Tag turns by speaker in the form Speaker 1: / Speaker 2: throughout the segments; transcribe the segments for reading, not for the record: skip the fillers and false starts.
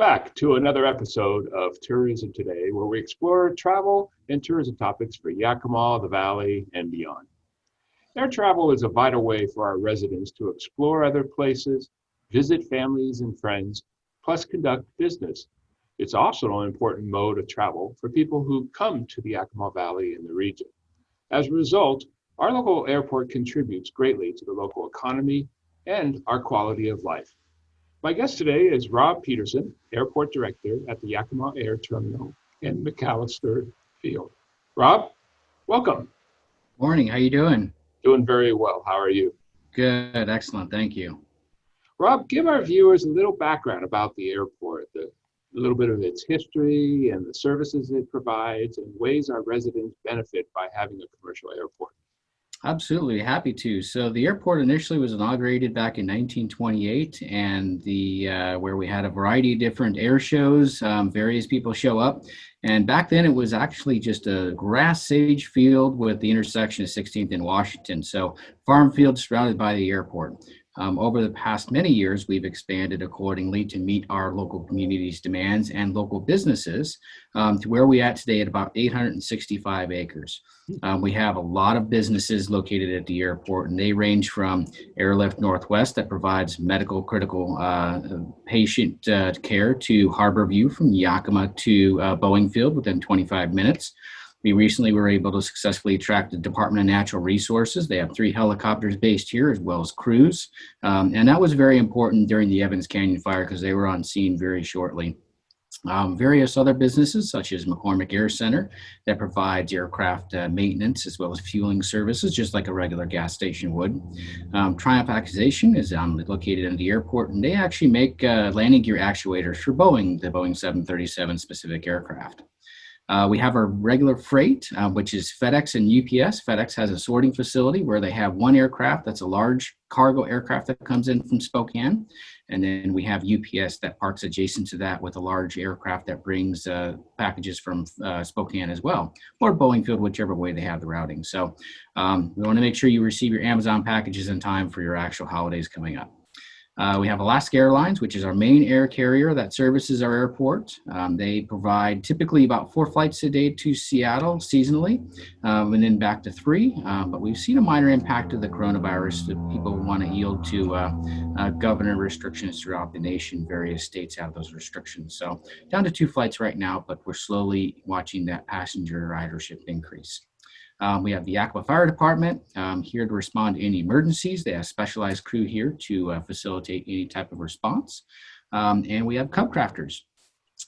Speaker 1: back to another episode of Tourism Today, where we explore travel and tourism topics for Yakima, the Valley, and beyond. Air travel is a vital way for our residents to explore other places, visit families and friends, plus conduct business. It's also an important mode of travel for people who come to the Yakima Valley and the region. As a result, our local airport contributes greatly to the local economy and our quality of life. My guest today is Rob Peterson, Airport Director at the Yakima Air Terminal-McAllister Field. Rob, welcome.
Speaker 2: Morning, how you doing?
Speaker 1: Doing very well. How are you?
Speaker 2: Good, excellent, thank you.
Speaker 1: Rob, give our viewers a little background about the airport, a little bit of its history and the services it provides and ways our residents benefit by having a commercial airport.
Speaker 2: Absolutely, happy to. So the airport initially was inaugurated back in 1928, and where we had a variety of different air shows. Various people show up, and back then it was actually just a grass sage field with the intersection of 16th and Washington. So farm field surrounded by the airport. Over the past many years, we've expanded accordingly to meet our local community's demands and local businesses to where we're at today at about 865 acres. We have a lot of businesses located at the airport, and they range from Airlift Northwest that provides medical critical patient care to Harborview from Yakima to Boeing Field within 25 minutes. We recently were able to successfully attract the Department of Natural Resources. They have 3 helicopters based here as well as crews. And that was very important during the Evans Canyon fire because they were on scene very shortly. Various other businesses such as McCormick Air Center that provides aircraft maintenance as well as fueling services just like a regular gas station would. Triumph Accusation is located in the airport, and they actually make landing gear actuators for Boeing, the Boeing 737 specific aircraft. We have our regular freight, which is FedEx and UPS. FedEx has a sorting facility where they have one aircraft that's a large cargo aircraft that comes in from Spokane. And then we have UPS that parks adjacent to that with a large aircraft that brings packages from Spokane as well, or Boeing Field, whichever way they have the routing. So we want to make sure you receive your Amazon packages in time for your actual holidays coming up. We have Alaska Airlines, which is our main air carrier that services our airport. They provide typically about 4 flights a day to Seattle seasonally, and then back to 3. But we've seen a minor impact of the coronavirus that people want to yield to governor restrictions throughout the nation. Various states have those restrictions. So down to 2 flights right now, but we're slowly watching that passenger ridership increase. We have the Yakima Fire Department here to respond to any emergencies. They have specialized crew here to facilitate any type of response. And we have Cub Crafters.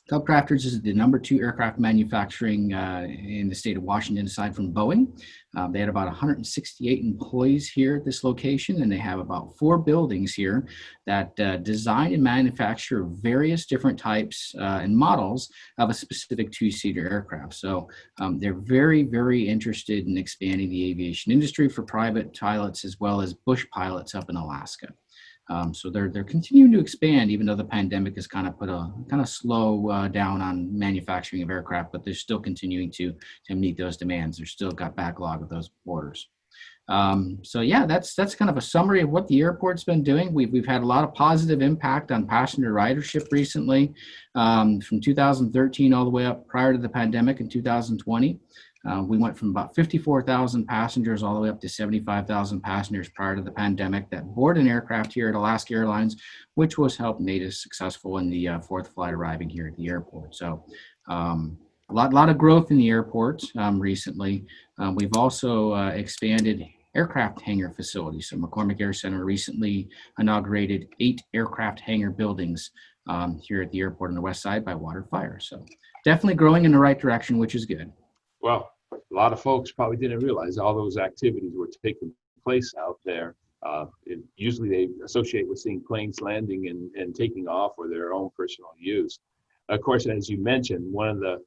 Speaker 2: Cub Crafters is the number 2 aircraft manufacturing in the state of Washington, aside from Boeing. They had about 168 employees here at this location, and they have about 4 buildings here that design and manufacture various different types and models of a specific 2-seater aircraft. So they're very, very interested in expanding the aviation industry for private pilots as well as bush pilots up in Alaska. So they're continuing to expand, even though the pandemic has kind of put a slow down on manufacturing of aircraft, but they're still continuing to meet those demands. They're still got backlog of those orders. So yeah, that's kind of a summary of what the airport's been doing. We've had a lot of positive impact on passenger ridership recently, from 2013 all the way up prior to the pandemic in 2020. We went from about 54,000 passengers all the way up to 75,000 passengers prior to the pandemic that board an aircraft here at Alaska Airlines, which was made us successful in the 4th flight arriving here at the airport. So a lot of growth in the airport recently. We've also expanded aircraft hangar facilities. So McCormick Air Center recently inaugurated 8 aircraft hangar buildings here at the airport on the west side by Water Fire. So definitely growing in the right direction, which is good.
Speaker 1: Well, a lot of folks probably didn't realize all those activities were taking place out there. Usually they associate with seeing planes landing and taking off for their own personal use. Of course, as you mentioned, one of the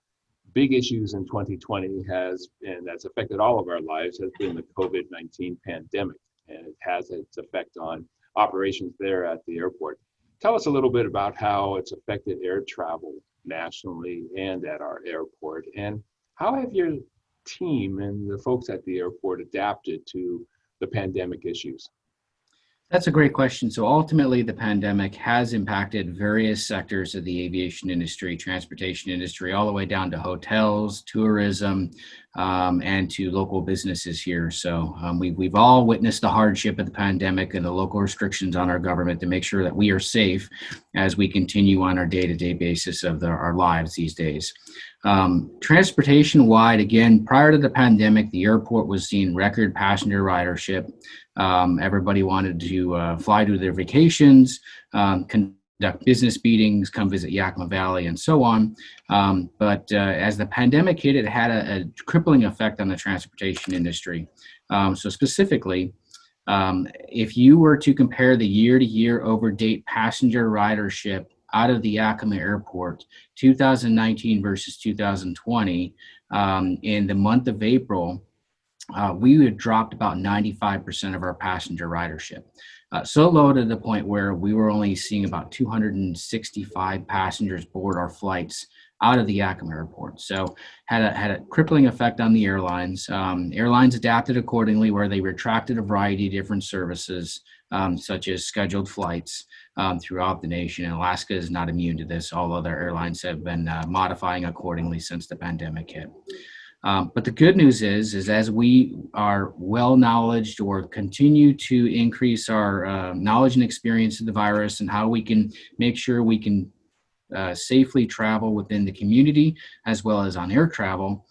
Speaker 1: big issues in 2020 and that's affected all of our lives, has been the COVID-19 pandemic, and it has its effect on operations there at the airport. Tell us a little bit about how it's affected air travel nationally and at our airport, and how have your team and the folks at the airport adapted to the pandemic issues?
Speaker 2: That's a great question. So ultimately, the pandemic has impacted various sectors of the aviation industry, transportation industry, all the way down to hotels, tourism, and to local businesses here. So we've all witnessed the hardship of the pandemic and the local restrictions on our government to make sure that we are safe as we continue on our day-to-day basis of our lives these days. Transportation wide, again, prior to the pandemic, the airport was seeing record passenger ridership. Everybody wanted to fly to their vacations, conduct business meetings, come visit Yakima Valley, and so on. But as the pandemic hit, it had a crippling effect on the transportation industry. So specifically, if you were to compare the year-to-year over-date passenger ridership out of the Yakima Airport, 2019 versus 2020, in the month of April, we had dropped about 95% of our passenger ridership. So low to the point where we were only seeing about 265 passengers board our flights out of the Yakima Airport. So had a crippling effect on the airlines. Airlines adapted accordingly, where they retracted a variety of different services, such as scheduled flights throughout the nation. And Alaska is not immune to this. All other airlines have been modifying accordingly since the pandemic hit. But the good news is as we are well knowledged or continue to increase our knowledge and experience of the virus and how we can make sure we can safely travel within the community as well as on air travel,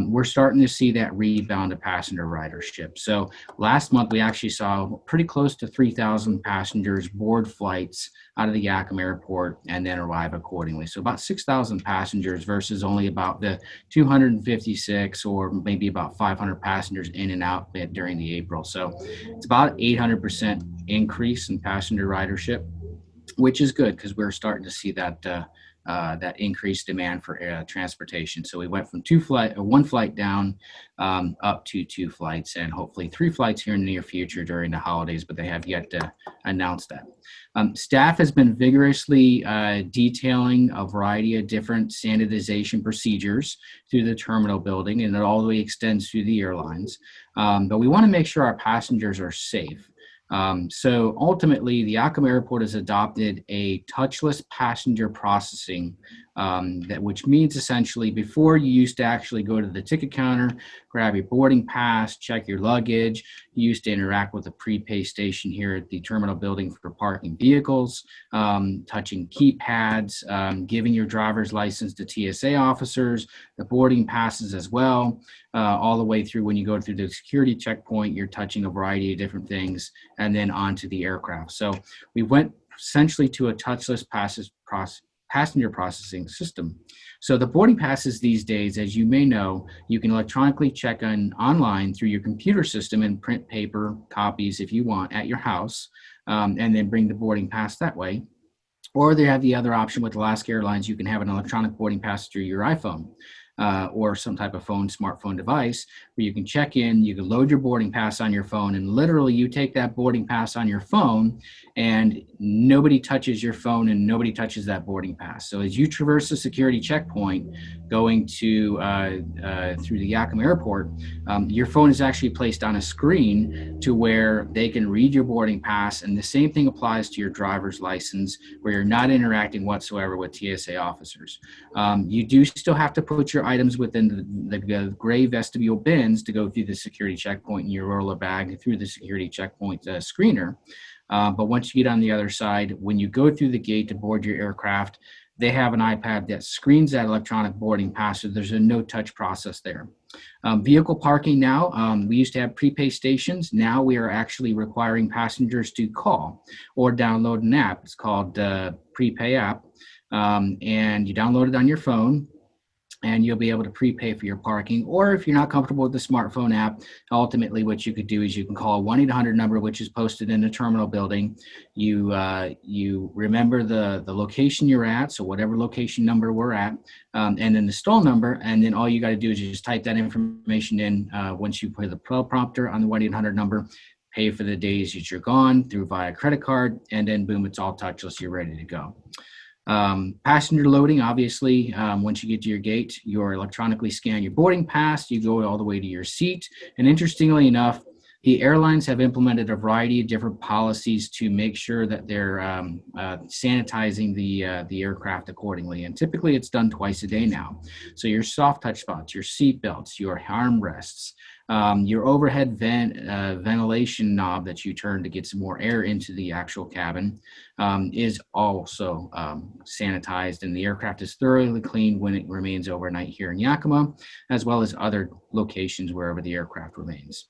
Speaker 2: we're starting to see that rebound of passenger ridership. So last month, we actually saw pretty close to 3,000 passengers board flights out of the Yakima Airport and then arrive accordingly. So about 6,000 passengers versus only about the 256 or maybe about 500 passengers in and out during the April. So it's about 800% increase in passenger ridership, which is good because we're starting to see that that increased demand for transportation. So we went from one flight down up to 2 flights, and hopefully 3 flights here in the near future during the holidays, but they have yet to announce that. Staff has been vigorously detailing a variety of different sanitization procedures through the terminal building, and it all the way extends through the airlines. But we want to make sure our passengers are safe. So ultimately, the Yakima Airport has adopted a touchless passenger processing, which means essentially before you used to actually go to the ticket counter, grab your boarding pass, check your luggage. You used to interact with a prepay station here at the terminal building for parking vehicles, touching keypads, giving your driver's license to TSA officers, the boarding passes as well, all the way through when you go through the security checkpoint, you're touching a variety of different things, and then onto the aircraft. So we went essentially to a touchless passenger processing system. So the boarding passes these days, as you may know, you can electronically check online through your computer system and print paper copies if you want at your house, and then bring the boarding pass that way. Or they have the other option with Alaska Airlines, you can have an electronic boarding pass through your iPhone. Or some type of smartphone device where you can check in, you can load your boarding pass on your phone, and literally you take that boarding pass on your phone and nobody touches your phone and nobody touches that boarding pass. So as you traverse the security checkpoint going to through the Yakima Airport, your phone is actually placed on a screen to where they can read your boarding pass, and the same thing applies to your driver's license where you're not interacting whatsoever with TSA officers. You do still have to put your items within the gray vestibule bins to go through the security checkpoint in your roller bag through the security checkpoint screener. But once you get on the other side, when you go through the gate to board your aircraft, they have an iPad that screens that electronic boarding pass, so there's a no-touch process there. Vehicle parking now, we used to have prepay stations. Now we are actually requiring passengers to call or download an app. It's called Prepay app, and you download it on your phone, and you'll be able to prepay for your parking. Or if you're not comfortable with the smartphone app, ultimately what you could do is you can call a 1-800 number, which is posted in the terminal building. You remember the location you're at, so whatever location number we're at, and then the stall number, and then all you got to do is you just type that information in once you put the prompter on the 1-800 number, pay for the days that you're gone through via credit card, and then boom, it's all touchless, you're ready to go. Passenger loading, obviously, once you get to your gate, you electronically scan your boarding pass, you go all the way to your seat. And interestingly enough, The airlines have implemented a variety of different policies to make sure that they're sanitizing the aircraft accordingly. And typically it's done twice a day now. So your soft touch spots, your seat belts, your armrests, your overhead ventilation knob that you turn to get some more air into the actual cabin is also sanitized, and the aircraft is thoroughly cleaned when it remains overnight here in Yakima, as well as other locations wherever the aircraft remains.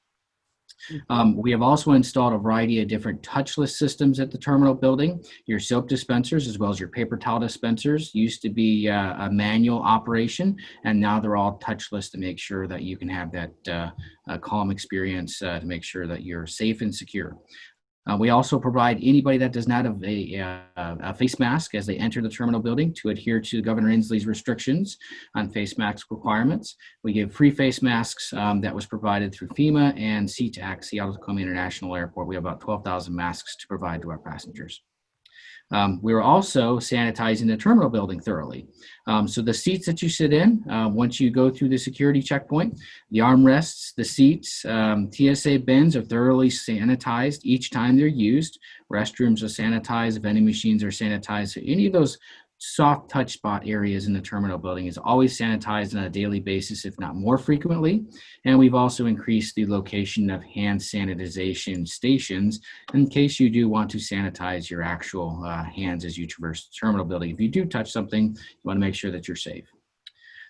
Speaker 2: We have also installed a variety of different touchless systems at the terminal building. Your soap dispensers, as well as your paper towel dispensers, used to be a manual operation, and now they're all touchless to make sure that you can have that calm experience to make sure that you're safe and secure. We also provide anybody that does not have a face mask as they enter the terminal building to adhere to Governor Inslee's restrictions on face mask requirements. We give free face masks that was provided through FEMA and SeaTac, Seattle Tacoma International Airport. We have about 12,000 masks to provide to our passengers. We were also sanitizing the terminal building thoroughly. So the seats that you sit in, once you go through the security checkpoint, the armrests, the seats, TSA bins are thoroughly sanitized each time they're used. Restrooms are sanitized, vending machines are sanitized. So any of those soft touch spot areas in the terminal building is always sanitized on a daily basis, if not more frequently. And we've also increased the location of hand sanitization stations in case you do want to sanitize your actual hands as you traverse the terminal building. If you do touch something, you want to make sure that you're safe.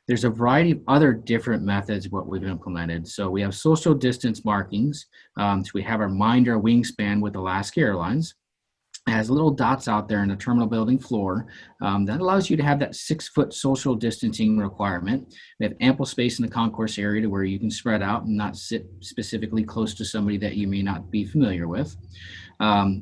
Speaker 2: There's a variety of other different methods what we've implemented. So we have social distance markings. So we have our Mind Our Wingspan with Alaska Airlines. It has little dots out there in the terminal building floor that allows you to have that 6-foot social distancing requirement. We have ample space in the concourse area to where you can spread out and not sit specifically close to somebody that you may not be familiar with.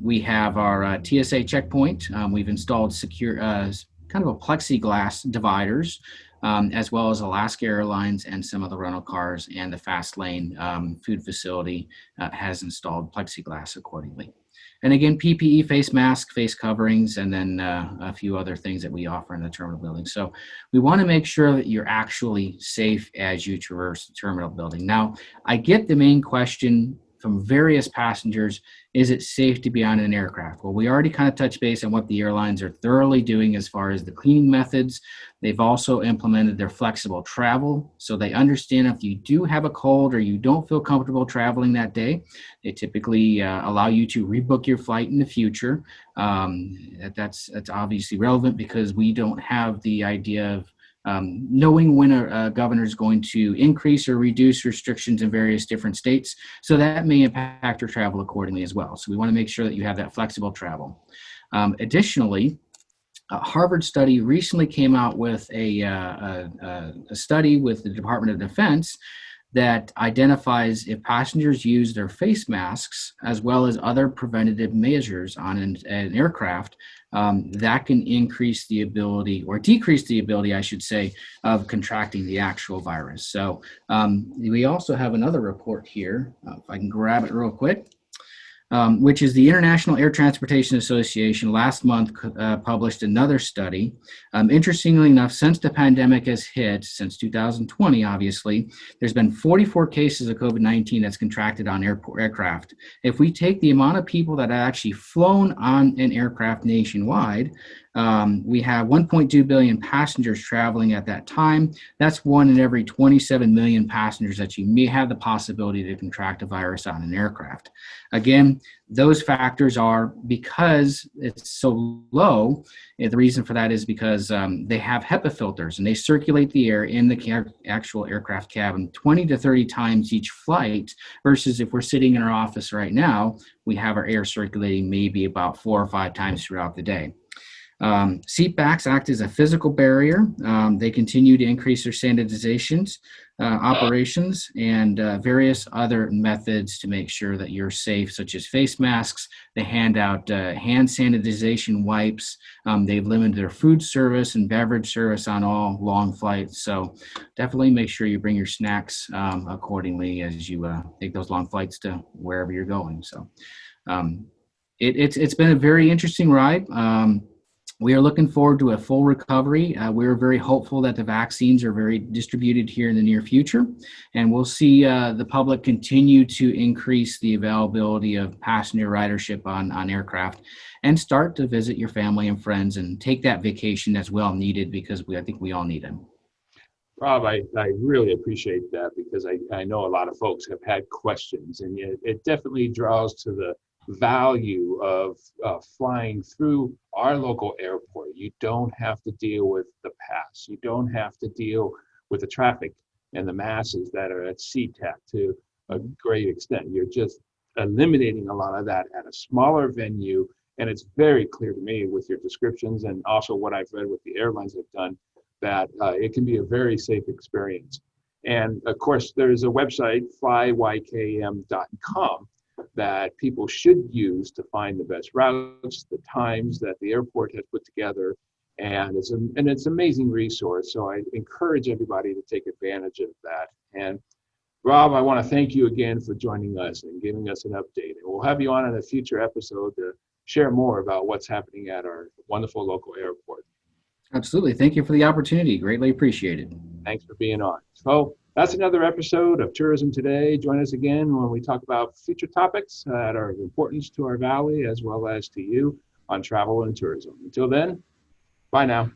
Speaker 2: We have our TSA checkpoint. We've installed secure kind of a plexiglass dividers, as well as Alaska Airlines and some of the rental cars, and the Fast Lane food facility has installed plexiglass accordingly. And again, PPE, face mask, face coverings, and then a few other things that we offer in the terminal building. So we want to make sure that you're actually safe as you traverse the terminal building. Now, I get the main question from various passengers, is it safe to be on an aircraft? Well, we already kind of touched base on what the airlines are thoroughly doing as far as the cleaning methods. They've also implemented their flexible travel. So they understand if you do have a cold or you don't feel comfortable traveling that day, they typically allow you to rebook your flight in the future. That's obviously relevant because we don't have the idea of knowing when a governor is going to increase or reduce restrictions in various different states. So that may impact your travel accordingly as well. So we want to make sure that you have that flexible travel. Additionally, a Harvard study recently came out with a study with the Department of Defense that identifies if passengers use their face masks as well as other preventative measures on an aircraft, that can increase the ability, or decrease the ability, I should say, of contracting the actual virus. So we also have another report here, if I can grab it real quick. Which is the International Air Transportation Association last month published another study. Interestingly enough, since the pandemic has hit, since 2020, obviously, there's been 44 cases of COVID-19 that's contracted on aircraft. If we take the amount of people that have actually flown on an aircraft nationwide, we have 1.2 billion passengers traveling at that time. That's 1 in every 27 million passengers that you may have the possibility to contract a virus on an aircraft. Again, those factors are because it's so low. The reason for that is because they have HEPA filters and they circulate the air in the actual aircraft cabin 20 to 30 times each flight, versus if we're sitting in our office right now, we have our air circulating maybe about 4 or 5 times throughout the day. Seat backs act as a physical barrier. They continue to increase their sanitizations, operations, and various other methods to make sure that you're safe, such as face masks. They hand out hand sanitization wipes. They've limited their food service and beverage service on all long flights. So definitely make sure you bring your snacks accordingly as you take those long flights to wherever you're going. So it's been a very interesting ride. We are looking forward to a full recovery. We're very hopeful that the vaccines are very distributed here in the near future, and we'll see the public continue to increase the availability of passenger ridership on aircraft, and start to visit your family and friends and take that vacation that's well needed, because I think we all need them.
Speaker 1: Rob, I really appreciate that, because I know a lot of folks have had questions, and it definitely draws to the value of flying through our local airport. You don't have to deal with the pass. You don't have to deal with the traffic and the masses that are at SeaTac to a great extent. You're just eliminating a lot of that at a smaller venue. And it's very clear to me with your descriptions, and also what I've read what the airlines have done, that it can be a very safe experience. And of course, there's a website, flyykm.com, that people should use to find the best routes, the times that the airport has put together. And it's an amazing resource. So I encourage everybody to take advantage of that. And Rob, I want to thank you again for joining us and giving us an update. And we'll have you on in a future episode to share more about what's happening at our wonderful local airport.
Speaker 2: Absolutely. Thank you for the opportunity. Greatly appreciated.
Speaker 1: Thanks for being on. So that's another episode of Tourism Today. Join us again when we talk about future topics that are of importance to our valley as well as to you on travel and tourism. Until then, bye now.